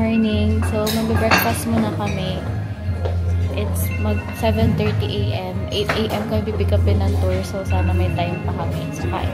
morning. So, mag-breakfast muna kami. It's mag 7:30 AM. 8 AM kami pipick upin ng tour. So, sana may time pa kami sa kain.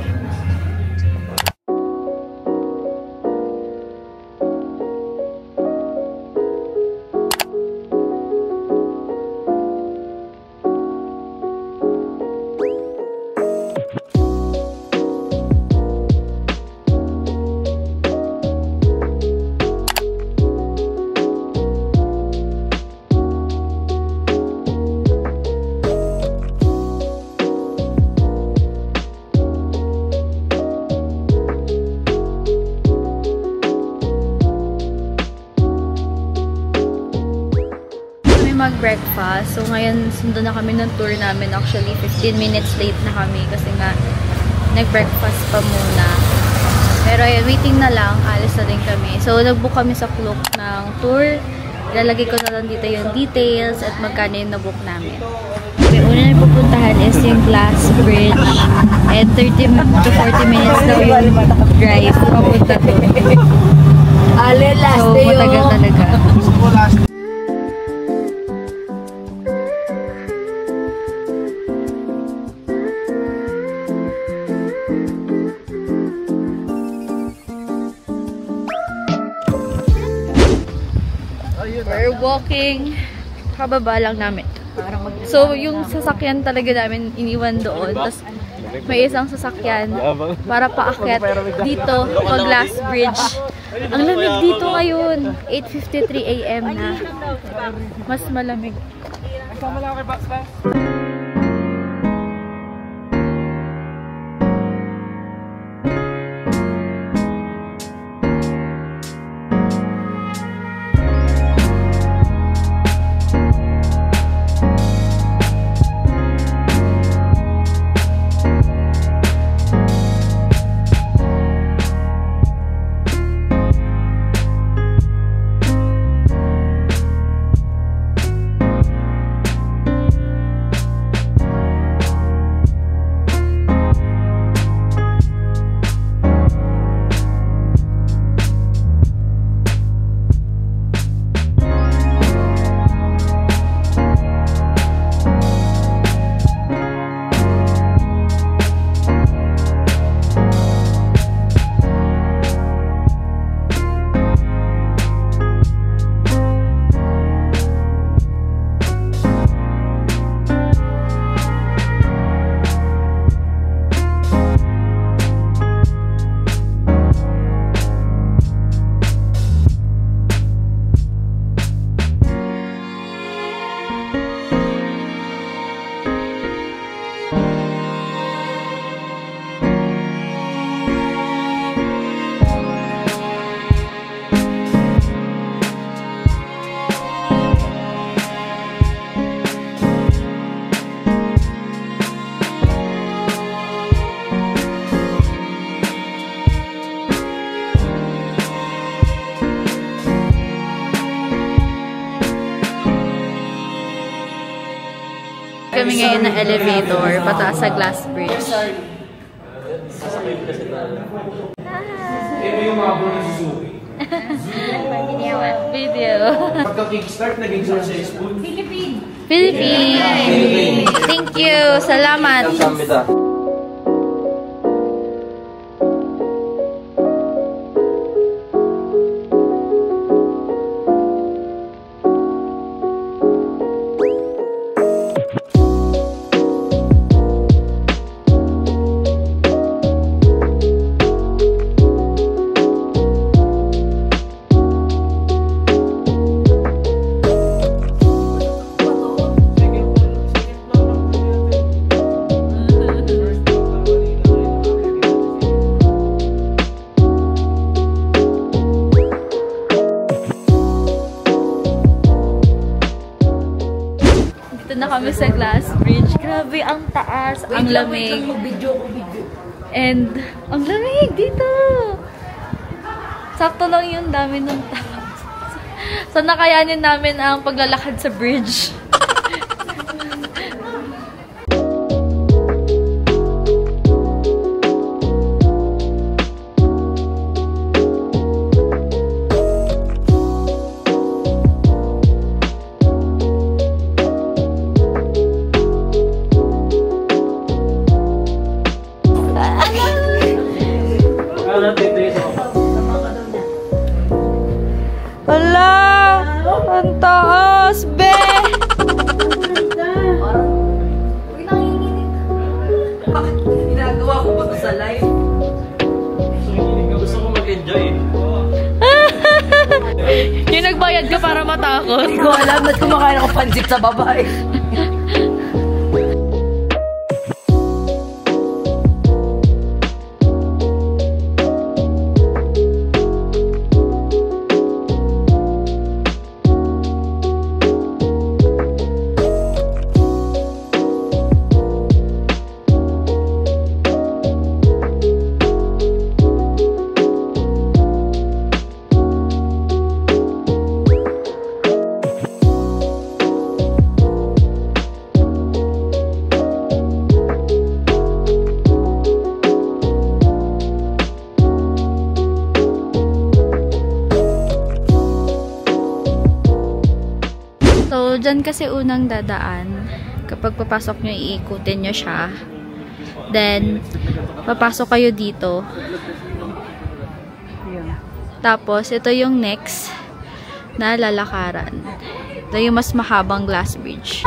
Mag-breakfast. So, ngayon, sundan na kami ng tour namin. Actually, 15 minutes late na kami kasi nga, nag-breakfast pa muna. Pero, ayun, waiting na lang. Alis na din kami. So, nag-book kami sa Klook ng tour. Ilalagay ko na lang dito yung details at magkano yung na-book namin. May una na pupuntahan is yung Glass Bridge. And 30 to 40 minutes daw yung drive papunta doon. So, matagal talaga. We're walking. Kababa lang namin. So, yung sasakyan talaga namin iniwan doon. Tapos, may isang sasakyan para paakyat dito sa Glass Bridge. Ang lamig dito ngayon. 8:53 AM na. Mas malamig. Kami ngayon na elevator pataas sa Glass Bridge. Video. Pagka-kickstart, naging successful. Philippines! Thank you! Salamat! Na kami sa Glass Bridge. Grabe, ang taas, ang lamig. And, ang lamig dito. Sakto lang yung dami ng tao. So, nakayanin namin ang paglalakad sa bridge. Hala! Ang taas, be! Uy, nanginginig. Bakit ginagawa ko ba sa live? Gusto ko mag-enjoy. Yung nagbayad ka para matakot. Hindi ko alam na kumakain ako pansit sa babae. So, dyan kasi unang dadaan. Kapag papasok nyo, iikutin nyo siya. Then, papasok kayo dito. Tapos, ito yung next na lalakaran. Ito yung mas mahabang glass bridge.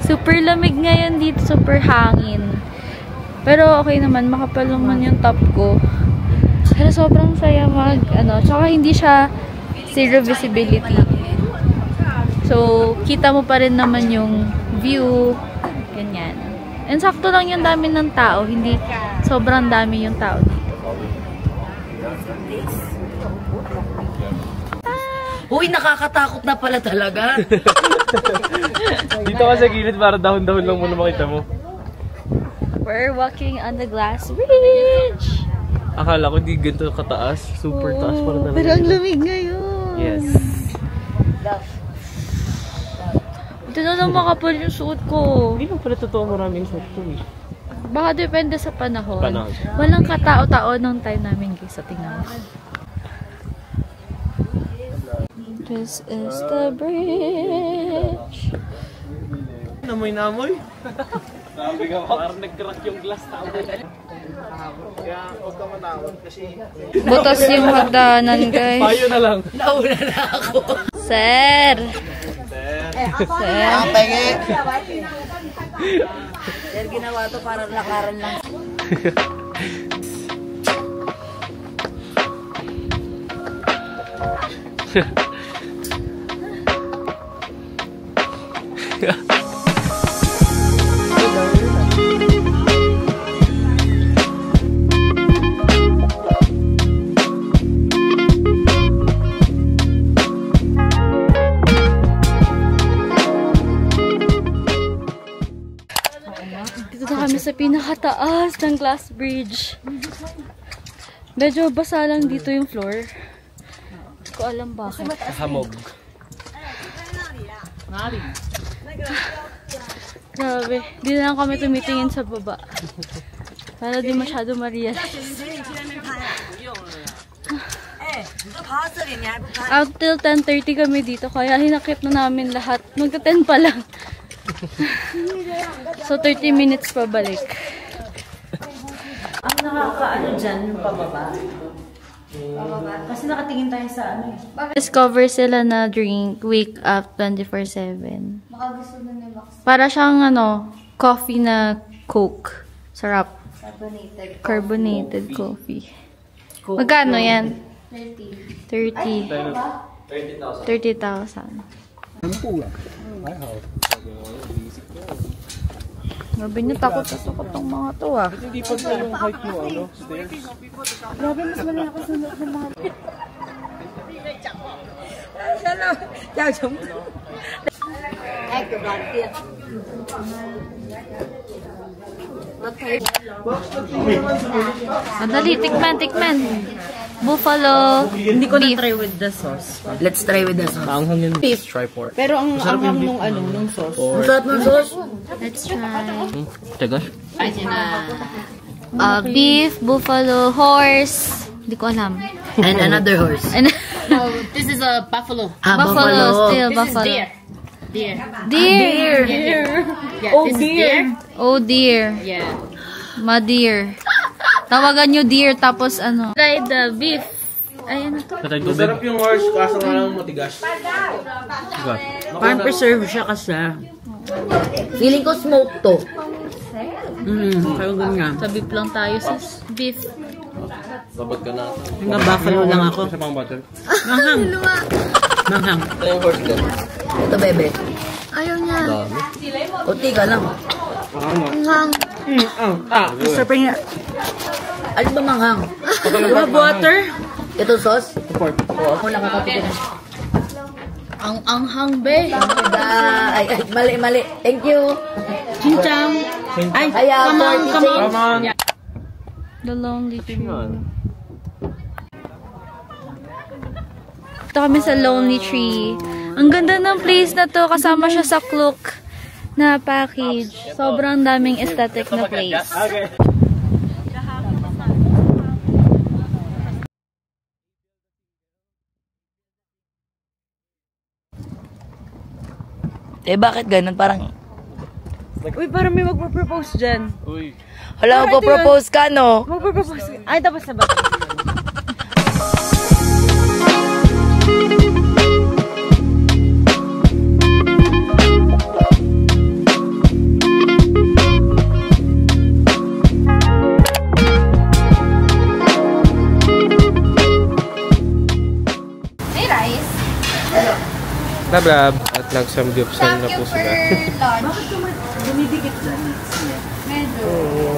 Super lamig ngayon dito. Super hangin. Pero okay naman. Makapal naman yung top ko. Pero sobrang saya tsaka hindi siya zero visibility. So, kita mo pa rin naman yung view. Ganyan. And sakto lang yung dami ng tao. Hindi sobrang dami yung tao dito. Uy, nakakatakot na pala talaga. Dito ka sa gilid para dahon-dahon lang muna makita mo. We're walking on the glass bridge. Akala ko di ganito kataas. Super taas pa rin talaga. Pero ang lamig ngayon. Yes. Ito na lang makapal yung suot ko. Hindi lang pala totoo maraming shot ko eh. Baka depende sa panahon. Walang katao-tao nung time namin guys sa tingnan. This is the bridge. Namoy. Sabi ka parang nag-crack yung glass tao. Kaya huwag ka matawag kasi... Butas yung hagdanan guys. Payo na lang. Nauna na ako. Sir! Ang pengi. Sir, ginawa to para lakaran lang. Dito na kami sa pinakataas ng glass bridge. Medyo basa lang dito yung floor. Hindi ko alam bakit. Hamog. Grabe. Di na lang kami tumitingin sa baba. Para di masyado ma-realize. Out till 10:30 kami dito. Kaya hinakit na namin lahat. Magka-10 pa lang. So 30 minutes pa balik. Ang nakakaano dyan, yung pababa. Kasi nakatingin tayo sa ano eh. Discover sila na drink wake up 24/7. Para siyang coffee na Coke. Sarap. Carbonated coffee. Magkano yan? 30. 30,000. Grabe niyo, takot sa takot ng mga to ah. Hindi pa sa yung height mo, stairs. Grabe, mas malaki sa loob ng mga to. Madali, tikman. Buffalo Hindi ko beef. na-try with the sauce. Let's try with the sauce. Maanghang yun. Beef. Try pork. Pero ang anghang nung sauce. Pork. Ang sarap ng sauce. Let's try. Tagas? Beef, buffalo, horse. Hindi ko alam. And another horse. And No, this is a buffalo. buffalo, still This buffalo. is deer. Deer. Deer. Yeah, this is deer. Oh dear. Yeah. Ma dear. Tawagan nyo dear tapos Try the beef. Ay, ano to? Masarap yung horse, kaso nga lang matigas. Parang preserve siya kasi. Feeling ko smoke to. Kaya ganyan. Sa beef lang tayo, sis. Beef. Sabot ka na. Hanggang buffalo lang ako. Sa pang butter. Manghang. Manghang. Ito yung horse din. Ito, bebe. Ayaw niya. Kunti ka lang. Hang. Sarap niya. Ano ba manghang? You have water? Ito sauce? Oo, ako nakakatikin. Ang anghang, be. Ay, mali. Thank you. Chinchang. Ay, Kaya, come on, 40 come on. Come on. The Lonely Tree. Ito kami sa Lonely Tree. Ang ganda ng place na to. Kasama siya sa Klook na package. Sobrang daming aesthetic na place. Bakit ganun? Parang, Uy, parang may magpo-propose dyan. hala, magpo-propose ka, no? Magpo-propose. Ay, tapos na ba? May rice. Brab, at nagsamgyupsal na po sila. lunch. Dumidikit lang. Medyo.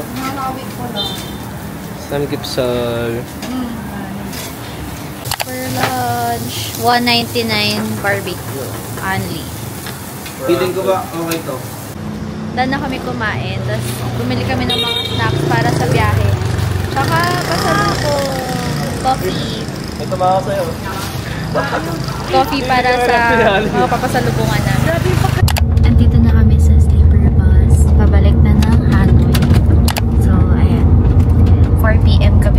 Nakakawit ko lang. Samgyupsal. For lunch, $1.99 barbecue. Only. Feeling ko ba okay to? Dahil na kami kumain. Tapos bumili kami ng mga snacks para sa biyahe. Tsaka pasalubong coffee. Ito mga sa'yo. Coffee para sa mga papasalubungan namin. Andito na kami sa sleeper bus. Pabalik na ng Hanoi. So, ayan. 4 PM kami